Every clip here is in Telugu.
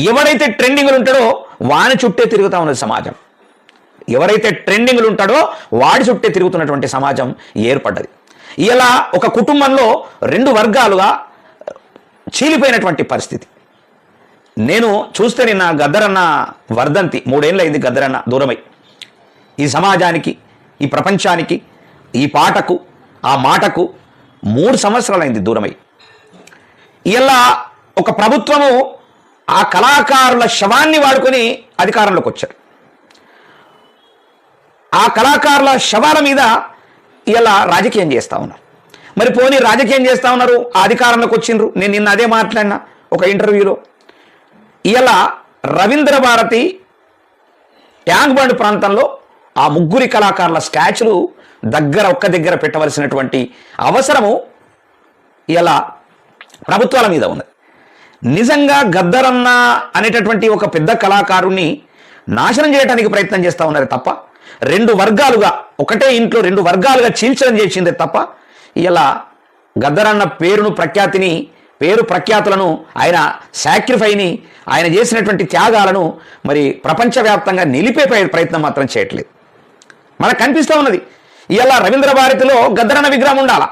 ఎవరైతే ట్రెండింగ్లు ఉంటాడో వాని చుట్టే తిరుగుతూ ఉన్నది సమాజం. ఎవరైతే ట్రెండింగ్లు ఉంటాడో వాడి చుట్టే తిరుగుతున్నటువంటి సమాజం ఏర్పడ్డది. ఇలా ఒక కుటుంబంలో 2 వర్గాలుగా చీలిపోయినటువంటి పరిస్థితి. నేను చూస్తే నిన్న గద్దరన్న వర్ధంతి 3 ఏళ్ళు అయింది. గద్దరన్న దూరమై ఈ సమాజానికి, ఈ ప్రపంచానికి, ఈ పాటకు, ఆ మాటకు 3 సంవత్సరాలైంది దూరమై. ఇలా ఒక ప్రభుత్వము ఆ కళాకారుల శవాన్ని వాడుకొని అధికారంలోకి వచ్చారు. ఆ కళాకారుల శవాల మీద ఇలా రాజకీయం చేస్తూ ఉన్నారు. మరి పోనీ రాజకీయం చేస్తూ ఉన్నారు, ఆ అధికారంలోకి వచ్చిండ్రు. నేను నిన్న అదే మాట్లాడినా ఒక ఇంటర్వ్యూలో. ఇలా రవీంద్ర భారతి ట్యాంక్ బండ్ ప్రాంతంలో ఆ 3 కళాకారుల స్టాచ్యూలు ఒక్క దగ్గర పెట్టవలసినటువంటి అవసరము ఇలా ప్రభుత్వాల మీద ఉన్నది. నిజంగా గద్దరన్న అనేటటువంటి ఒక పెద్ద కళాకారుణ్ణి నాశనం చేయడానికి ప్రయత్నం చేస్తూ ఉన్నారు తప్ప, 2 వర్గాలుగా, ఒకటే ఇంట్లో 2 వర్గాలుగా చీల్చడం చేసిందే తప్ప ఇలా గద్దరన్న పేరు ప్రఖ్యాతులను, ఆయన సాక్రిఫైని, ఆయన చేసినటువంటి త్యాగాలను మరి ప్రపంచవ్యాప్తంగా నిలిపే ప్రయత్నం మాత్రం చేయట్లేదు. మనకు కనిపిస్తూ ఉన్నది. ఇలా రవీంద్ర భారతిలో గద్దరన్న విగ్రహం ఉండాల,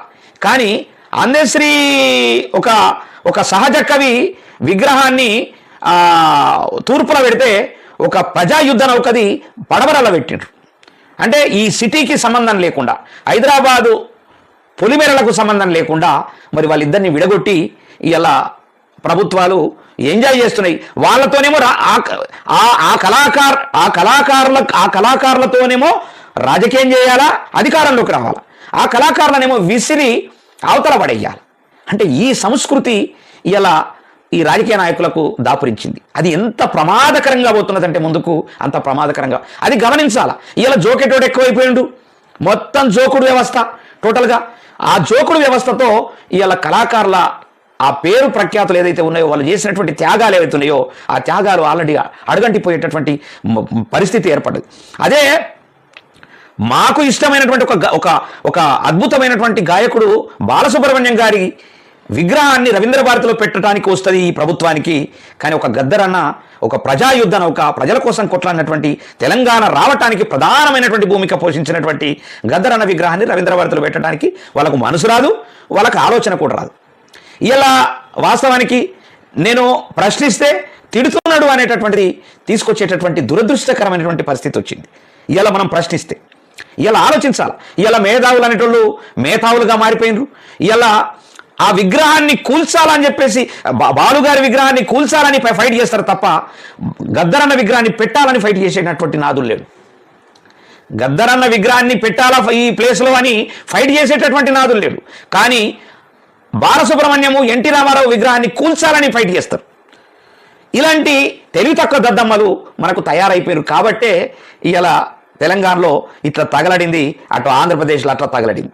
కానీ అందశ్రీ ఒక సహజ కవి విగ్రహాన్ని తూర్పులో పెడితే ఒక ప్రజాయుద్ధ నౌకది పడమరలో పెట్టిండ్రు. అంటే ఈ సిటీకి సంబంధం లేకుండా, హైదరాబాదు పొలిమేరలకు సంబంధం లేకుండా మరి వాళ్ళిద్దరిని విడగొట్టి ఇలా ప్రభుత్వాలు ఎంజాయ్ చేస్తున్నాయి. వాళ్ళతోనేమో ఆ కళాకారులతోనేమో రాజకీయం చేయాలా, అధికారంలోకి రావాలా, ఆ కళాకారులనేమో విసిరి అవతల పడేయాలి. అంటే ఈ సంస్కృతి ఇలా ఈ రాజకీయ నాయకులకు దాపురించింది. అది ఎంత ప్రమాదకరంగా పోతున్నదంటే ముందుకు అంత ప్రమాదకరంగా అది గమనించాలా. ఇలా జోకేటోడు ఎక్కువైపోయిండు, మొత్తం జోకుడు వ్యవస్థ టోటల్గా. ఆ జోకుడు వ్యవస్థతో ఇలా కళాకారుల ఆ పేరు ప్రఖ్యాతులు ఏదైతే ఉన్నాయో, వాళ్ళు చేసినటువంటి త్యాగాలు ఏవైతే ఉన్నాయో, ఆ త్యాగాలు ఆల్రెడీ అడుగంటిపోయేటటువంటి పరిస్థితి ఏర్పడ్డది. అదే మాకు ఇష్టమైనటువంటి ఒక అద్భుతమైనటువంటి గాయకుడు బాలసుబ్రహ్మణ్యం గారి విగ్రహాన్ని రవీంద్ర భారతిలో పెట్టడానికి వస్తుంది ఈ ప్రభుత్వానికి. కానీ ఒక గద్దరన్న ఒక ప్రజాయుద్ధ నౌక, ప్రజల కోసం కొట్లాడినటువంటి, తెలంగాణ రావటానికి ప్రధానమైనటువంటి భూమిక పోషించినటువంటి గద్దరన్న విగ్రహాన్ని రవీంద్ర భారతిలో పెట్టడానికి వాళ్ళకు మనసు రాదు, వాళ్ళకు ఆలోచన కూడా రాదు. ఇలా వాస్తవానికి నేను ప్రశ్నిస్తే తిడుతున్నాడు అనేటటువంటిది తీసుకొచ్చేటటువంటి దురదృష్టకరమైనటువంటి పరిస్థితి వచ్చింది. ఇలా మనం ప్రశ్నిస్తే ఇలా ఆలోచించాలి. ఇలా మేధావులు అనేటోళ్ళు మేధావులుగా మారిపోయినరు. ఇలా ఆ విగ్రహాన్ని కూల్చాలని చెప్పేసి, బాలుగారి విగ్రహాన్ని కూల్చాలని ఫైట్ చేస్తారు తప్ప గద్దరన్న విగ్రహాన్ని పెట్టాలని ఫైట్ చేసేటటువంటి నాదులు లేడు. గద్దరన్న విగ్రహాన్ని పెట్టాలా ఈ ప్లేస్లో అని ఫైట్ చేసేటటువంటి నాదులు లేడు. కానీ బాలసుబ్రహ్మణ్యము, ఎన్టీ రామారావు విగ్రహాన్ని కూల్చాలని ఫైట్ చేస్తారు. ఇలాంటి తెలివి తక్కువ దద్దమ్మలు మనకు తయారైపోయారు. కాబట్టే ఇలా తెలంగాణలో ఇట్లా తగలడింది, అటు ఆంధ్రప్రదేశ్లో అట్లా తగలడింది.